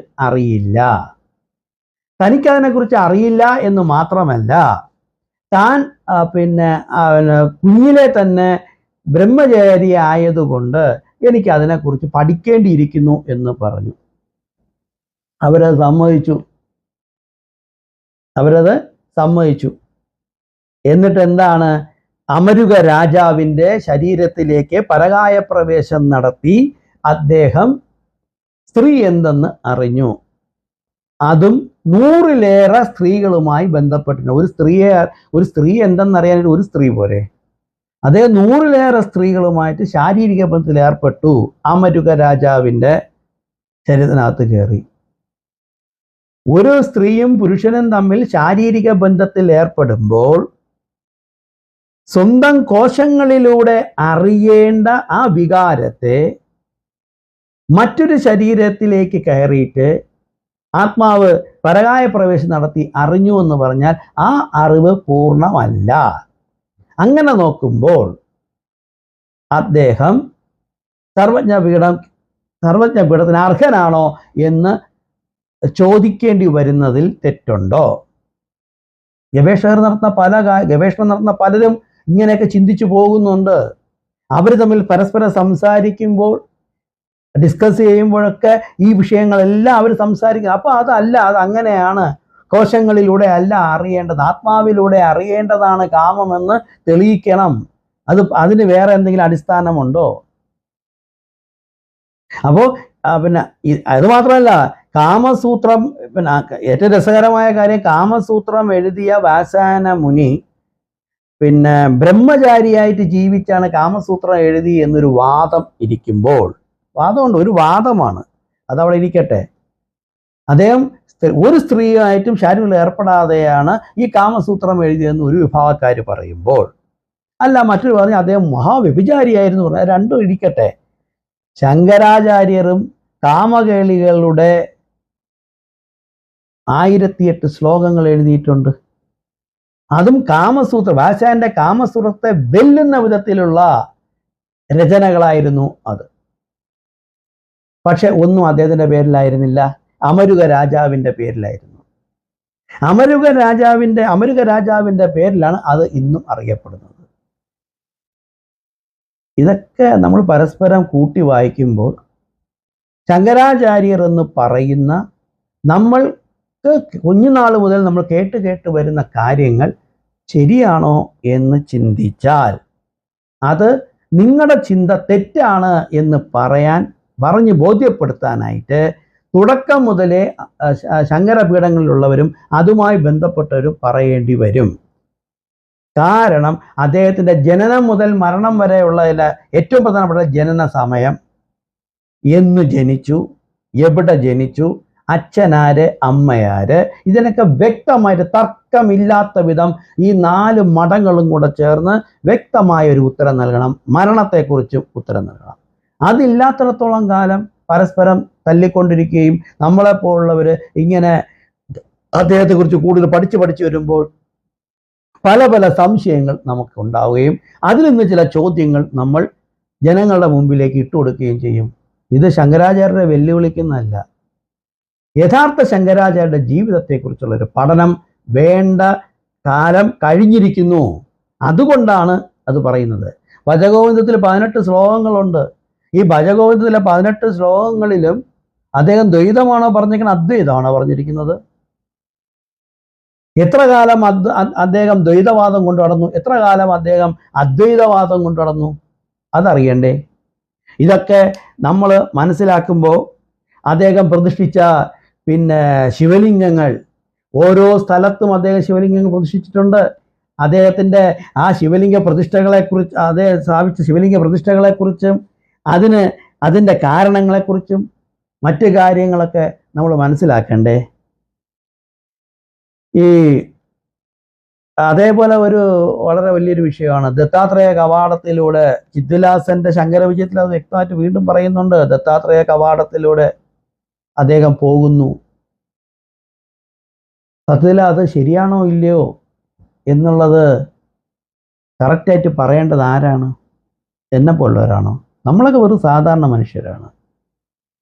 അറിയില്ല എന്ന് മാത്രമല്ല, താൻ കുഞ്ഞിലെ തന്നെ ബ്രഹ്മചാരി ആയതുകൊണ്ട് എനിക്ക് അതിനെക്കുറിച്ച് പഠിക്കേണ്ടിയിരിക്കുന്നു എന്ന് പറഞ്ഞു. അവരത് സമ്മതിച്ചു. എന്നിട്ട് എന്താണ്, അമരുക രാജാവിൻ്റെ ശരീരത്തിലേക്ക് പരകായ പ്രവേശം നടത്തി അദ്ദേഹം സ്ത്രീ എന്തെന്ന് അറിഞ്ഞു. അതും 100-ലേറെ സ്ത്രീകളുമായി ബന്ധപ്പെട്ടിട്ടുണ്ട്. ഒരു സ്ത്രീ എന്തെന്നറിയാൻ ഒരു സ്ത്രീ പോരെ, അതേ 100-ലേറെ സ്ത്രീകളുമായിട്ട് ശാരീരിക ബന്ധത്തിൽ ഏർപ്പെട്ടു. അമരുക രാജാവിൻ്റെ ശരീരത്തിനകത്ത് കയറി. ഒരു സ്ത്രീയും പുരുഷനും തമ്മിൽ ശാരീരിക ബന്ധത്തിൽ ഏർപ്പെടുമ്പോൾ സ്വന്തം കോശങ്ങളിലൂടെ അറിയേണ്ട ആ വികാരത്തെ മറ്റൊരു ശരീരത്തിലേക്ക് കയറിയിട്ട് ആത്മാവ് പരകായ പ്രവേശം നടത്തി അറിഞ്ഞു എന്ന് പറഞ്ഞാൽ ആ അറിവ് പൂർണ്ണമല്ല. അങ്ങനെ നോക്കുമ്പോൾ അദ്ദേഹം സർവജ്ഞപീഠത്തിന് അർഹനാണോ എന്ന് ചോദിക്കേണ്ടി വരുന്നതിൽ തെറ്റുണ്ടോ? ഗവേഷണം നടത്തുന്ന പലരും ഇങ്ങനെയൊക്കെ ചിന്തിച്ചു പോകുന്നുണ്ട്. അവർ തമ്മിൽ പരസ്പരം സംസാരിക്കുമ്പോൾ, ഡിസ്കസ് ചെയ്യുമ്പോഴൊക്കെ ഈ വിഷയങ്ങളെല്ലാം അവർ സംസാരിക്കും. അപ്പോൾ അതല്ല, അതങ്ങനെയാണ്. കോശങ്ങളിലൂടെ അല്ല അറിയേണ്ടത്, ആത്മാവിലൂടെ അറിയേണ്ടതാണ് കാമമെന്ന് തെളിയിക്കണം. അതിന് വേറെ എന്തെങ്കിലും അടിസ്ഥാനമുണ്ടോ? അപ്പോൾ പിന്നെ അത് മാത്രമല്ല, കാമസൂത്രം, പിന്നെ ഏറ്റവും രസകരമായ കാര്യം, കാമസൂത്രം എഴുതിയ വ്യാസാന മുനി പിന്നെ ബ്രഹ്മചാരിയായിട്ട് ജീവിച്ചാണ് കാമസൂത്രം എഴുതി എന്നൊരു വാദം ഇരിക്കുമ്പോൾ, വാദമുണ്ട്, ഒരു വാദമാണ്, അതവിടെ ഇരിക്കട്ടെ. അദ്ദേഹം ഒരു സ്ത്രീയായിട്ടും ശാരീരികത്തിൽ ഏർപ്പെടാതെയാണ് ഈ കാമസൂത്രം എഴുതിയെന്ന് ഒരു വിഭാഗക്കാർ പറയുമ്പോൾ, അല്ല മറ്റൊരു പറഞ്ഞ് അദ്ദേഹം മഹാവ്യഭിചാരിയായിരുന്നു പറഞ്ഞാൽ, രണ്ടും ഇരിക്കട്ടെ. ശങ്കരാചാര്യരും കാമകേളികളുടെ 1008 ശ്ലോകങ്ങൾ എഴുതിയിട്ടുണ്ട്. അതും വ്യാസന്റെ കാമസൂത്രത്തെ വെല്ലുന്ന വിധത്തിലുള്ള രചനകളായിരുന്നു അത്. പക്ഷെ ഒന്നും അദ്ദേഹത്തിന്റെ പേരിലായിരുന്നില്ല, അമരുക രാജാവിൻ്റെ പേരിലായിരുന്നു. അമരുക രാജാവിൻ്റെ പേരിലാണ് അത് ഇന്നും അറിയപ്പെടുന്നത്. ഇതൊക്കെ നമ്മൾ പരസ്പരം കൂട്ടി വായിക്കുമ്പോൾ ശങ്കരാചാര്യർ എന്ന് പറയുന്ന, നമ്മൾക്ക് കുഞ്ഞുനാൾ മുതൽ നമ്മൾ കേട്ട് വരുന്ന കാര്യങ്ങൾ ശരിയാണോ എന്ന് ചിന്തിച്ചാൽ അത് നിങ്ങളുടെ ചിന്ത തെറ്റാണ് എന്ന് പറഞ്ഞ് ബോധ്യപ്പെടുത്താനായിട്ട് തുടക്കം മുതലേ ശങ്കരപീഠങ്ങളിലുള്ളവരും അതുമായി ബന്ധപ്പെട്ടവരും പറയേണ്ടി വരും. കാരണം അദ്ദേഹത്തിൻ്റെ ജനനം മുതൽ മരണം വരെയുള്ള ഏറ്റവും പ്രധാനപ്പെട്ട ജനന സമയം, എന്ന് ജനിച്ചു, എവിടെ ജനിച്ചു, അച്ഛനാര്, അമ്മയാര്, ഇതിനൊക്കെ വ്യക്തമായിട്ട് തർക്കമില്ലാത്ത വിധം ഈ 4 മഠങ്ങളും കൂടെ ചേർന്ന് വ്യക്തമായൊരു ഉത്തരം നൽകണം. മരണത്തെക്കുറിച്ചും ഉത്തരം നൽകണം. അതില്ലാത്തിടത്തോളം കാലം പരസ്പരം തല്ലിക്കൊണ്ടിരിക്കുകയും നമ്മളെപ്പോലുള്ളവർ ഇങ്ങനെ അദ്ദേഹത്തെക്കുറിച്ച് കൂടുതൽ പഠിച്ചു വരുമ്പോൾ പല സംശയങ്ങൾ നമുക്ക് ഉണ്ടാവുകയും അതിൽ നിന്ന് ചില ചോദ്യങ്ങൾ നമ്മൾ ജനങ്ങളുടെ മുമ്പിലേക്ക് ഇട്ടുകൊടുക്കുകയും ചെയ്യും. ഇത് ശങ്കരാചാര്യരെ വെല്ലുവിളിക്കുന്നതല്ല. യഥാർത്ഥ ശങ്കരാചാര്യരുടെ ജീവിതത്തെക്കുറിച്ചുള്ളൊരു പഠനം വേണ്ട കാലം കഴിഞ്ഞിരിക്കുന്നു. അതുകൊണ്ടാണ് അത് പറയുന്നത്. ഭജഗോവിന്ദത്തിൽ 18 ശ്ലോകങ്ങളുണ്ട്. ഈ ഭജഗോവിന്ദത്തിലെ 18 ശ്ലോകങ്ങളിലും അദ്ദേഹം ദ്വൈതമാണോ പറഞ്ഞിരിക്കുന്നത്, അദ്വൈതമാണോ പറഞ്ഞിരിക്കുന്നത്? എത്ര കാലം അദ്ദേഹം ദ്വൈതവാദം കൊണ്ടു നടന്നു, എത്ര കാലം അദ്ദേഹം അദ്വൈതവാദം കൊണ്ടു നടന്നു, അതറിയണ്ടേ? ഇതൊക്കെ നമ്മൾ മനസ്സിലാക്കുമ്പോൾ അദ്ദേഹം പ്രതിഷ്ഠിച്ച ശിവലിംഗങ്ങൾ, ഓരോ സ്ഥലത്തും അദ്ദേഹം ശിവലിംഗങ്ങൾ പ്രതിഷ്ഠിച്ചിട്ടുണ്ട്. അദ്ദേഹത്തിൻ്റെ ആ ശിവലിംഗ പ്രതിഷ്ഠകളെക്കുറിച്ച്, അദ്ദേഹം സ്ഥാപിച്ച ശിവലിംഗ പ്രതിഷ്ഠകളെക്കുറിച്ചും അതിൻ്റെ കാരണങ്ങളെക്കുറിച്ചും മറ്റു കാര്യങ്ങളൊക്കെ നമ്മൾ മനസ്സിലാക്കണ്ടേ? അതേപോലെ ഒരു വളരെ വലിയൊരു വിഷയമാണ് ദത്താത്രേയ കവാടത്തിലൂടെ. ചിദ്വിലാസന്റെ ശങ്കരവിജയത്തിൽ അത് വ്യക്തമായിട്ട് വീണ്ടും പറയുന്നുണ്ട്. ദത്താത്രേയ കവാടത്തിലൂടെ അദ്ദേഹം പോകുന്നു. സത്യത്തിൽ അത് ശരിയാണോ ഇല്ലയോ എന്നുള്ളത് കറക്റ്റായിട്ട് പറയേണ്ടത് ആരാണ്? എന്നെപ്പോലുള്ളവരാണോ? നമ്മളൊക്കെ വെറും സാധാരണ മനുഷ്യരാണ്.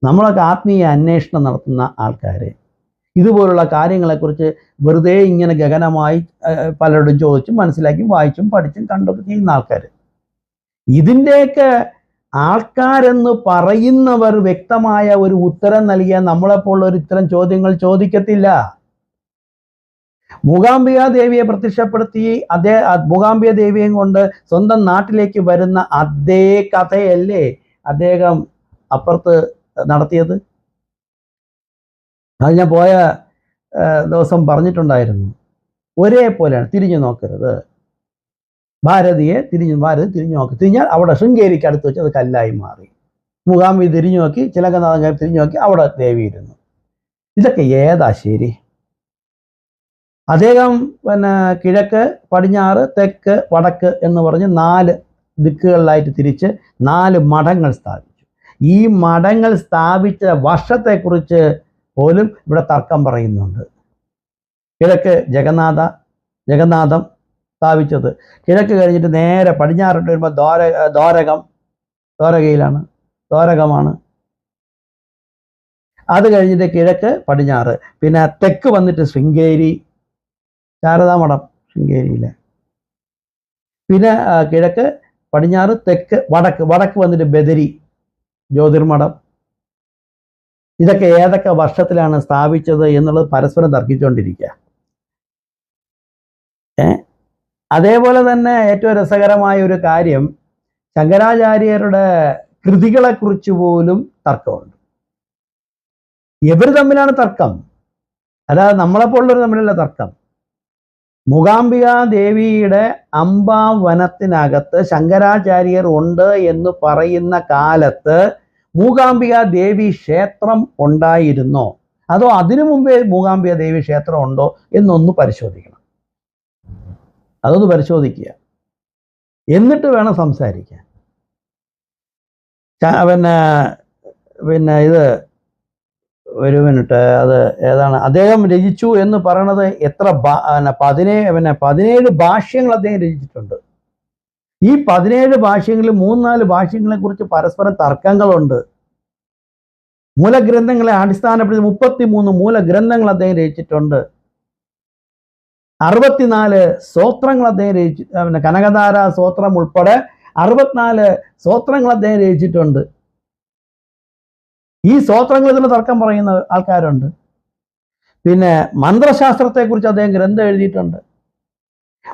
നമ്മളൊക്കെ ആത്മീയ അന്വേഷണം നടത്തുന്ന ആൾക്കാർ. ഇതുപോലുള്ള കാര്യങ്ങളെക്കുറിച്ച് വെറുതെ ഇങ്ങനെ ഗഗനമായി പലരോടും ചോദിച്ചും മനസ്സിലാക്കിയും വായിച്ചും പഠിച്ചും കണ്ടൊക്കെ ചെയ്യുന്ന ആൾക്കാർ. ഇതിൻ്റെയൊക്കെ ആൾക്കാരെന്ന് പറയുന്നവർ വ്യക്തമായ ഒരു ഉത്തരം നൽകിയാൽ നമ്മളെപ്പോലുള്ള ഒരു ഇത്തരം ചോദ്യങ്ങൾ ചോദിക്കത്തില്ല. മൂകാംബിക ദേവിയെ പ്രത്യക്ഷപ്പെടുത്തി മൂകാംബിക ദേവിയെയും കൊണ്ട് സ്വന്തം നാട്ടിലേക്ക് വരുന്ന അതേ കഥയല്ലേ അദ്ദേഹം അപ്പുറത്ത് നടത്തിയത്? അത് ഞാൻ പോയ ദിവസം പറഞ്ഞിട്ടുണ്ടായിരുന്നു. ഒരേപോലെയാണ്. തിരിഞ്ഞു നോക്കരുത്, ഭാരതി തിരിഞ്ഞു നോക്കി. തിരിഞ്ഞാൽ അവിടെ ശൃംഗേരിക്ക് അടുത്ത് വെച്ച് അത് കല്ലായി മാറി. മൂകാംബി തിരിഞ്ഞു നോക്കി, ചിലങ്കനാഥൻ തിരിഞ്ഞു നോക്കി, അവിടെ ദേവി ഇരുന്നു. ഇതൊക്കെ ഏതാ ശരി? അദ്ദേഹം കിഴക്ക്, പടിഞ്ഞാറ്, തെക്ക്, വടക്ക് എന്ന് പറഞ്ഞ് 4 ദിക്കുകളിലായിട്ട് തിരിച്ച് 4 മഠങ്ങൾ സ്ഥാപിച്ചു. ഈ മഠങ്ങൾ സ്ഥാപിച്ച വർഷത്തെക്കുറിച്ച് പോലും ഇവിടെ തർക്കം പറയുന്നുണ്ട്. കിഴക്ക് ജഗന്നാഥം സ്ഥാപിച്ചത്, കിഴക്ക് കഴിഞ്ഞിട്ട് നേരെ പടിഞ്ഞാറോട്ട് വരുമ്പോൾ ദ്വാരകമാണ്. അത് കഴിഞ്ഞിട്ട് കിഴക്ക് പടിഞ്ഞാറ്, പിന്നെ തെക്ക് വന്നിട്ട് ശൃംഗേരി, ശാരദാമഠം ശൃംഗേരിയിലെ, പിന്നെ കിഴക്ക് പടിഞ്ഞാറ് തെക്ക് വടക്ക് വന്നിട്ട് ബദരി ജ്യോതിർമഠം. ഇതൊക്കെ ഏതൊക്കെ വർഷത്തിലാണ് സ്ഥാപിച്ചത് എന്നുള്ളത് പരസ്പരം തർക്കിച്ചുകൊണ്ടിരിക്കുക. അതേപോലെ തന്നെ ഏറ്റവും രസകരമായ ഒരു കാര്യം, ശങ്കരാചാര്യരുടെ കൃതികളെക്കുറിച്ച് പോലും തർക്കമുണ്ട്. ഇവർ തമ്മിലാണ് തർക്കം, അല്ലാതെ നമ്മളെപ്പോലുള്ളവർ തമ്മിലുള്ള തർക്കം. മൂകാംബിക ദേവിയുടെ അംബാവനത്തിനകത്ത് ശങ്കരാചാര്യർ ഉണ്ട് എന്ന് പറയുന്ന കാലത്ത് മൂകാംബിക ദേവി ക്ഷേത്രം ഉണ്ടായിരുന്നോ, അതോ അതിനു മുമ്പേ മൂകാംബിക ദേവി ക്ഷേത്രം ഉണ്ടോ എന്നൊന്ന് പരിശോധിക്കണം. അതൊന്ന് പരിശോധിക്കുക, എന്നിട്ട് വേണം സംസാരിക്കാൻ. പിന്നെ ഇത് ഒരു മിനിറ്റ്, അത് ഏതാണ് അദ്ദേഹം രചിച്ചു എന്ന് പറയണത്? 17 ഭാഷ്യങ്ങൾ അദ്ദേഹം രചിച്ചിട്ടുണ്ട്. ഈ 17 ഭാഷ്യങ്ങളിൽ 3-4 ഭാഷ്യങ്ങളെ കുറിച്ച് പരസ്പരം തർക്കങ്ങളുണ്ട്. മൂലഗ്രന്ഥങ്ങളെ അടിസ്ഥാനപ്പെടുത്തി 33 മൂലഗ്രന്ഥങ്ങൾ അദ്ദേഹം രചിച്ചിട്ടുണ്ട്. 64 സ്തോത്രങ്ങൾ അദ്ദേഹം രചിച്ചു. കനകധാര സ്തോത്രം ഉൾപ്പെടെ 64 സ്തോത്രങ്ങൾ അദ്ദേഹം രചിച്ചിട്ടുണ്ട്. ഈ സ്തോത്രങ്ങളിൽ തന്നെ തർക്കം പറയുന്ന ആൾക്കാരുണ്ട്. പിന്നെ മന്ത്രശാസ്ത്രത്തെക്കുറിച്ച് അദ്ദേഹം ഗ്രന്ഥം എഴുതിയിട്ടുണ്ട്.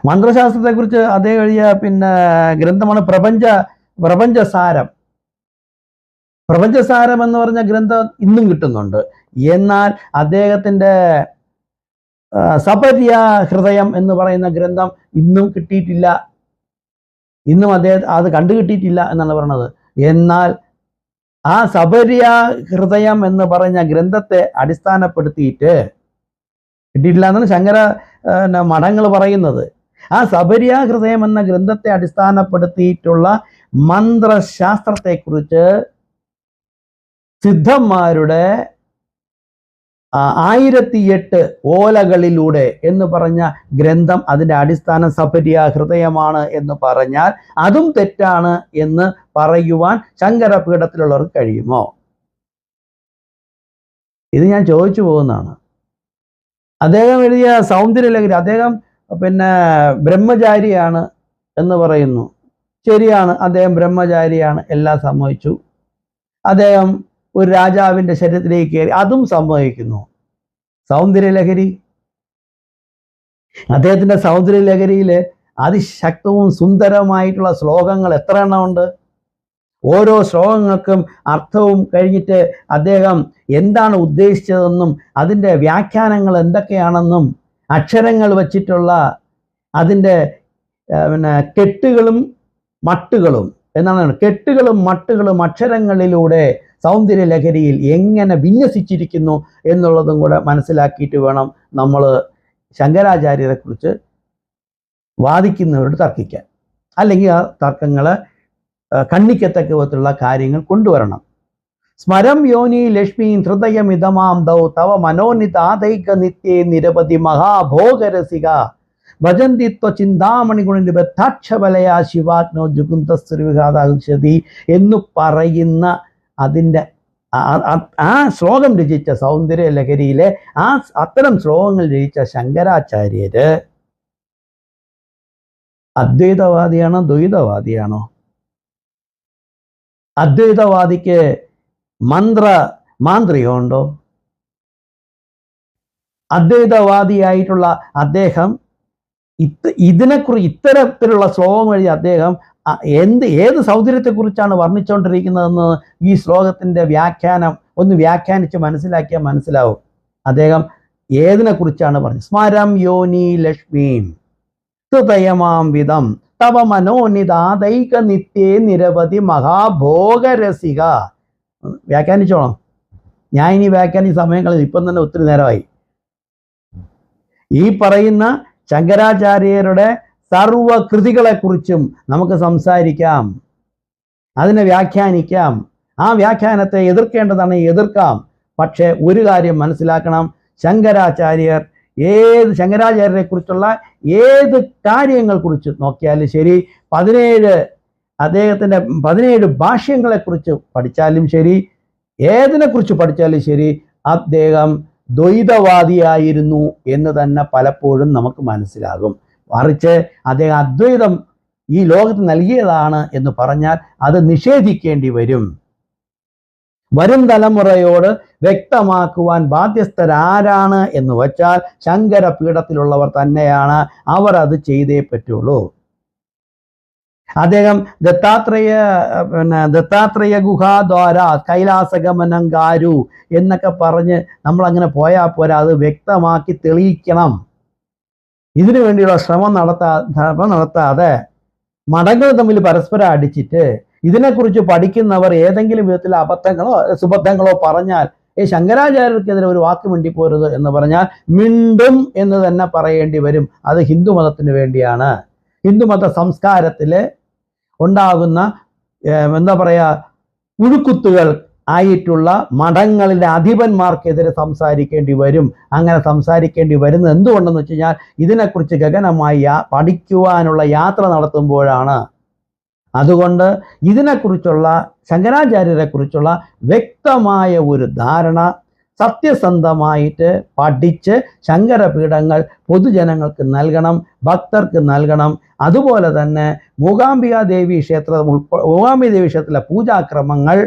മന്ത്രശാസ്ത്രത്തെക്കുറിച്ച് അദ്ദേഹം എഴുതിയ ഗ്രന്ഥമാണ് പ്രപഞ്ചസാരം. പ്രപഞ്ചസാരം എന്ന് പറഞ്ഞ ഗ്രന്ഥം ഇന്നും കിട്ടുന്നുണ്ട്. എന്നാൽ അദ്ദേഹത്തിൻ്റെ സപര്യാഹൃദയം എന്ന് പറയുന്ന ഗ്രന്ഥം ഇന്നും കിട്ടിയിട്ടില്ല. ഇന്നും അദ്ദേഹം അത് കണ്ടുകിട്ടിയിട്ടില്ല എന്നാണ് പറയുന്നത്. എന്നാൽ ആ സപര്യാഹൃദയം എന്ന് പറഞ്ഞ ഗ്രന്ഥത്തെ അടിസ്ഥാനപ്പെടുത്തിയിട്ട് കിട്ടിയിട്ടില്ല എന്നാണ് ശങ്കര മഠങ്ങൾ പറയുന്നത്. ആ സപര്യാഹൃദയം എന്ന ഗ്രന്ഥത്തെ അടിസ്ഥാനപ്പെടുത്തിയിട്ടുള്ള മന്ത്രശാസ്ത്രത്തെക്കുറിച്ച് സിദ്ധന്മാരുടെ 1008 ഓലകളിലൂടെ എന്ന് പറഞ്ഞ ഗ്രന്ഥം അതിൻ്റെ അടിസ്ഥാനം സപര്യാഹൃദയമാണ് എന്ന് പറഞ്ഞാൽ അതും തെറ്റാണ് എന്ന് പറയുവാൻ ശങ്കരപീഠത്തിലുള്ളവർക്ക് കഴിയുമോ? ഇത് ഞാൻ ചോദിച്ചു പോകുന്നതാണ്. അദ്ദേഹം എഴുതിയ സൗന്ദര്യലഹരി, അദ്ദേഹം ബ്രഹ്മചാരിയാണ് എന്ന് പറയുന്നു. ശരിയാണ്, അദ്ദേഹം ബ്രഹ്മചാരിയാണ്, എല്ലാം സമ്മതിച്ചു. അദ്ദേഹം ഒരു രാജാവിൻ്റെ ശരീരത്തിലേക്ക് കയറി, അതും സമ്മതിക്കുന്നു. സൗന്ദര്യലഹരി, അദ്ദേഹത്തിൻ്റെ സൗന്ദര്യലഹരിയിൽ അതിശക്തവും സുന്ദരമായിട്ടുള്ള ശ്ലോകങ്ങൾ എത്ര എണ്ണമുണ്ട്. ഓരോ ശ്ലോകങ്ങൾക്കും അർത്ഥവും കഴിഞ്ഞിട്ട് അദ്ദേഹം എന്താണ് ഉദ്ദേശിച്ചതെന്നും അതിൻ്റെ വ്യാഖ്യാനങ്ങൾ എന്തൊക്കെയാണെന്നും അക്ഷരങ്ങൾ വച്ചിട്ടുള്ള അതിൻ്റെ കെട്ടുകളും മട്ടുകളും എന്നാണ്, കെട്ടുകളും മട്ടുകളും അക്ഷരങ്ങളിലൂടെ സൗന്ദര്യലഹരിയിൽ എങ്ങനെ വിന്യസിച്ചിരിക്കുന്നു എന്നുള്ളതും കൂടെ മനസ്സിലാക്കിയിട്ട് വേണം നമ്മൾ ശങ്കരാചാര്യരെ കുറിച്ച് വാദിക്കുന്നവരോട് തർക്കിക്കാൻ. അല്ലെങ്കിൽ ആ തർക്കങ്ങളെ കണ്ണിക്കത്തക്ക വിധത്തിലുള്ള കാര്യങ്ങൾ കൊണ്ടുവരണം. സ്മരം യോനി ലക്ഷ്മി ഹൃദയമിതമാം ദൗ തവ മനോനിതാദൈക നിത്യേ നിരവധി മഹാഭോഗരസിക ഭജന്തിത്വ ചിന്താമണി ഗുണ ബദ്ധാക്ഷബലയാ ശിവാഗ്നോ ജുകുന്ദസ്തുരിവിഘാതാക്ഷതി എന്ന് പറയുന്ന അതിൻ്റെ ആ ശ്ലോകം രചിച്ച സൗന്ദര്യലഹരിയിലെ അത്തരം ശ്ലോകങ്ങൾ രചിച്ച ശങ്കരാചാര്യര് അദ്വൈതവാദിയാണോ ദ്വൈതവാദിയാണോ? അദ്വൈതവാദിക്ക് മാന്ത്രികമുണ്ടോ? അദ്വൈതവാദിയായിട്ടുള്ള അദ്ദേഹം ഇതിനെക്കുറിച്ച് ഇത്തരത്തിലുള്ള ശ്ലോകം വഴി അദ്ദേഹം ഏത് സൗന്ദര്യത്തെക്കുറിച്ചാണ് വർണ്ണിച്ചുകൊണ്ടിരിക്കുന്നതെന്ന് ഈ ശ്ലോകത്തിൻ്റെ വ്യാഖ്യാനം ഒന്ന് വ്യാഖ്യാനിച്ച് മനസ്സിലാക്കിയാൽ മനസ്സിലാവും. അദ്ദേഹം ഏതിനെക്കുറിച്ചാണ് പറഞ്ഞത്? സ്മരം യോനി ലക്ഷ്മീം ഹൃദയമാം വിധം തവ മനോനിതാദൈക നിത്യേ നിരവധി മഹാഭോഗരസിക. വ്യാഖ്യാനിച്ചോളാം. ഞാൻ ഇനി വ്യാഖ്യാനിച്ച സമയങ്ങളിൽ ഇപ്പം തന്നെ ഒത്തിരി നേരമായി. ഈ പറയുന്ന ശങ്കരാചാര്യരുടെ സർവകൃതികളെക്കുറിച്ചും നമുക്ക് സംസാരിക്കാം, അതിനെ വ്യാഖ്യാനിക്കാം. ആ വ്യാഖ്യാനത്തെ എതിർക്കേണ്ടതാണ് എതിർക്കാം. പക്ഷേ ഒരു കാര്യം മനസ്സിലാക്കണം, ശങ്കരാചാര്യരെ കുറിച്ചുള്ള ഏത് കാര്യങ്ങളെക്കുറിച്ച് നോക്കിയാലും ശരി, 17 ഭാഷ്യങ്ങളെക്കുറിച്ച് പഠിച്ചാലും ശരി, ഏതിനെക്കുറിച്ച് പഠിച്ചാലും ശരി, അദ്ദേഹം ദ്വൈതവാദിയായിരുന്നു എന്ന് തന്നെ പലപ്പോഴും നമുക്ക് മനസ്സിലാകും. മറിച്ച് അദ്ദേഹം അദ്വൈതം ഈ ലോകത്ത് നൽകിയതാണ് എന്ന് പറഞ്ഞാൽ അത് നിഷേധിക്കേണ്ടി വരും. വരും തലമുറയോട് വ്യക്തമാക്കുവാൻ ബാധ്യസ്ഥരാരാണ് എന്ന് വച്ചാൽ ശങ്കര പീഠത്തിലുള്ളവർ തന്നെയാണ്. അവർ അത് ചെയ്തേ പറ്റുള്ളൂ. അദ്ദേഹം ദത്താത്രേയ ഗുഹാദ്വാര കൈലാസഗമനം ഗാരു എന്നൊക്കെ പറഞ്ഞ് നമ്മളങ്ങനെ പോയാൽ പോരാ, അത് വ്യക്തമാക്കി തെളിയിക്കണം. ഇതിനു വേണ്ടിയുള്ള ശ്രമം നടത്താതെ മഠങ്ങൾ തമ്മിൽ പരസ്പരം അടിച്ചിട്ട് ഇതിനെക്കുറിച്ച് പഠിക്കുന്നവർ ഏതെങ്കിലും വിധത്തിൽ അബദ്ധങ്ങളോ സുബദ്ധങ്ങളോ പറഞ്ഞാൽ ശങ്കരാചാര്യർക്കെതിരെ ഒരു വാക്ക് മിണ്ടിപ്പോരുത് എന്ന് പറഞ്ഞാൽ മിണ്ടും എന്ന് തന്നെ പറയേണ്ടി വരും. അത് ഹിന്ദുമതത്തിന് വേണ്ടിയാണ്. ഹിന്ദുമത സംസ്കാരത്തിൽ ഉണ്ടാകുന്ന പുഴുക്കുത്തുകൾ ആയിട്ടുള്ള മഠങ്ങളിലെ അധിപന്മാർക്കെതിരെ സംസാരിക്കേണ്ടി വരും. അങ്ങനെ സംസാരിക്കേണ്ടി വരുന്നത് എന്തുകൊണ്ടെന്ന് വെച്ച് കഴിഞ്ഞാൽ ഇതിനെക്കുറിച്ച് ഗഗനമായി പഠിക്കുവാനുള്ള യാത്ര നടത്തുമ്പോഴാണ്. അതുകൊണ്ട് ഇതിനെക്കുറിച്ചുള്ള ശങ്കരാചാര്യരെ കുറിച്ചുള്ള വ്യക്തമായ ഒരു ധാരണ സത്യസന്ധമായിട്ട് പഠിച്ച് ശങ്കരപീഠങ്ങൾ പൊതുജനങ്ങൾക്ക് നൽകണം, ഭക്തർക്ക് നൽകണം. അതുപോലെ തന്നെ മൂകാംബിക ദേവി ക്ഷേത്രത്തിലെ പൂജാക്രമങ്ങൾ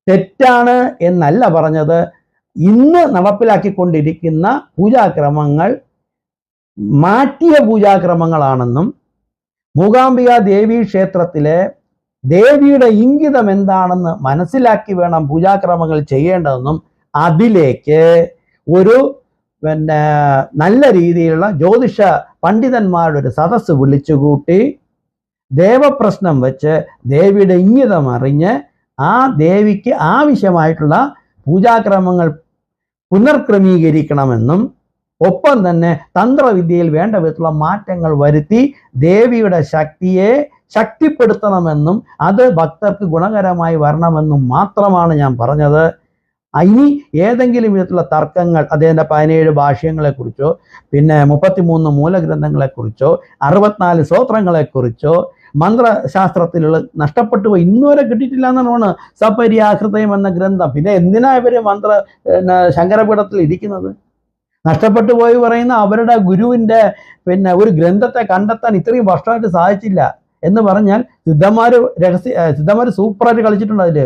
തെറ്റാണ് എന്നല്ല പറഞ്ഞത്. ഇന്ന് നടപ്പിലാക്കിക്കൊണ്ടിരിക്കുന്ന പൂജാക്രമങ്ങൾ മാറ്റിയ പൂജാക്രമങ്ങളാണെന്നും മൂകാംബിക ദേവി ക്ഷേത്രത്തിലെ ദേവിയുടെ ഇംഗിതം എന്താണെന്ന് മനസ്സിലാക്കി വേണം പൂജാക്രമങ്ങൾ ചെയ്യേണ്ടതെന്നും അതിലേക്ക് ഒരു നല്ല രീതിയിലുള്ള ജ്യോതിഷ പണ്ഡിതന്മാരുടെ ഒരു സദസ്സ് വിളിച്ചുകൂട്ടി ദേവപ്രശ്നം വെച്ച് ദേവിയുടെ ഇംഗിതം അറിഞ്ഞ് ആ ദേവിക്ക് ആവശ്യമായിട്ടുള്ള പൂജാക്രമങ്ങൾ പുനർക്രമീകരിക്കണമെന്നും ഒപ്പം തന്നെ തന്ത്രവിദ്യയിൽ വേണ്ട വിധത്തിലുള്ള മാറ്റങ്ങൾ വരുത്തി ദേവിയുടെ ശക്തിയെ ശക്തിപ്പെടുത്തണമെന്നും അത് ഭക്തർക്ക് ഗുണകരമായി വരണമെന്നും മാത്രമാണ് ഞാൻ പറഞ്ഞത്. ഇനി ഏതെങ്കിലും വിധത്തിലുള്ള തർക്കങ്ങൾ അദ്ദേഹത്തിൻ്റെ 17 ഭാഷ്യങ്ങളെക്കുറിച്ചോ പിന്നെ 33 മൂലഗ്രന്ഥങ്ങളെക്കുറിച്ചോ 64 സ്തോത്രങ്ങളെക്കുറിച്ചോ മന്ത്രശാസ്ത്രത്തിലുള്ള നഷ്ടപ്പെട്ടു പോയി ഇന്നുവരെ കിട്ടിയിട്ടില്ല എന്നാണ് സപര്യാഹൃതയം എന്ന ഗ്രന്ഥം. പിന്നെ എന്തിനാ ഇവർ ശങ്കരപീഠത്തിൽ ഇരിക്കുന്നത്? നഷ്ടപ്പെട്ടു പോയി പറയുന്ന അവരുടെ ഗുരുവിൻ്റെ ഒരു ഗ്രന്ഥത്തെ കണ്ടെത്താൻ ഇത്രയും വർഷമായിട്ട് സാധിച്ചില്ല എന്ന് പറഞ്ഞാൽ സിദ്ധന്മാർ സൂപ്പറായിട്ട് കളിച്ചിട്ടുണ്ട് അതിൽ.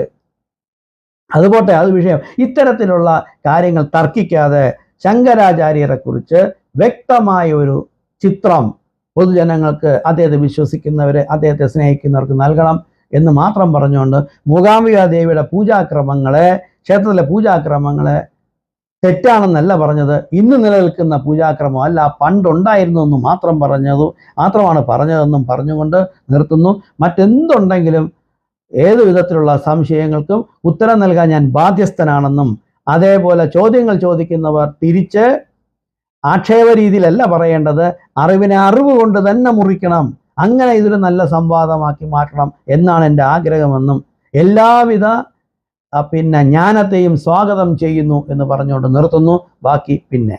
അതുപോട്ടെ, അത് വിഷയം. ഇത്തരത്തിലുള്ള കാര്യങ്ങൾ തർക്കിക്കാതെ ശങ്കരാചാര്യരെ കുറിച്ച് വ്യക്തമായ ഒരു ചിത്രം പൊതുജനങ്ങൾക്ക്, അദ്ദേഹത്തെ വിശ്വസിക്കുന്നവരെ, അദ്ദേഹത്തെ സ്നേഹിക്കുന്നവർക്ക് നൽകണം എന്ന് മാത്രം പറഞ്ഞുകൊണ്ട് മൂകാംബിക ദേവിയുടെ ക്ഷേത്രത്തിലെ പൂജാക്രമങ്ങളെ തെറ്റാണെന്നല്ല പറഞ്ഞത്. ഇന്ന് നിലനിൽക്കുന്ന പൂജാക്രമം അല്ല, പണ്ടുണ്ടായിരുന്നു എന്ന് മാത്രമാണ് പറഞ്ഞതെന്നും പറഞ്ഞുകൊണ്ട് നിർത്തുന്നു. മറ്റെന്തുണ്ടെങ്കിലും ഏതു വിധത്തിലുള്ള സംശയങ്ങൾക്കും ഉത്തരം നൽകാൻ ഞാൻ ബാധ്യസ്ഥനാണെന്നും അതേപോലെ ചോദ്യങ്ങൾ ചോദിക്കുന്നവർ തിരിച്ച് ആക്ഷേപ രീതിയിലല്ല പറയേണ്ടത്, അറിവിനെ അറിവ് കൊണ്ട് തന്നെ മുറിക്കണം, അങ്ങനെ ഇതൊരു നല്ല സംവാദമാക്കി മാറ്റണം എന്നാണ് എൻ്റെ ആഗ്രഹമെന്നും എല്ലാവിധ ജ്ഞാനത്തെയും സ്വാഗതം ചെയ്യുന്നു എന്ന് പറഞ്ഞുകൊണ്ട് നിർത്തുന്നു. ബാക്കി പിന്നെ.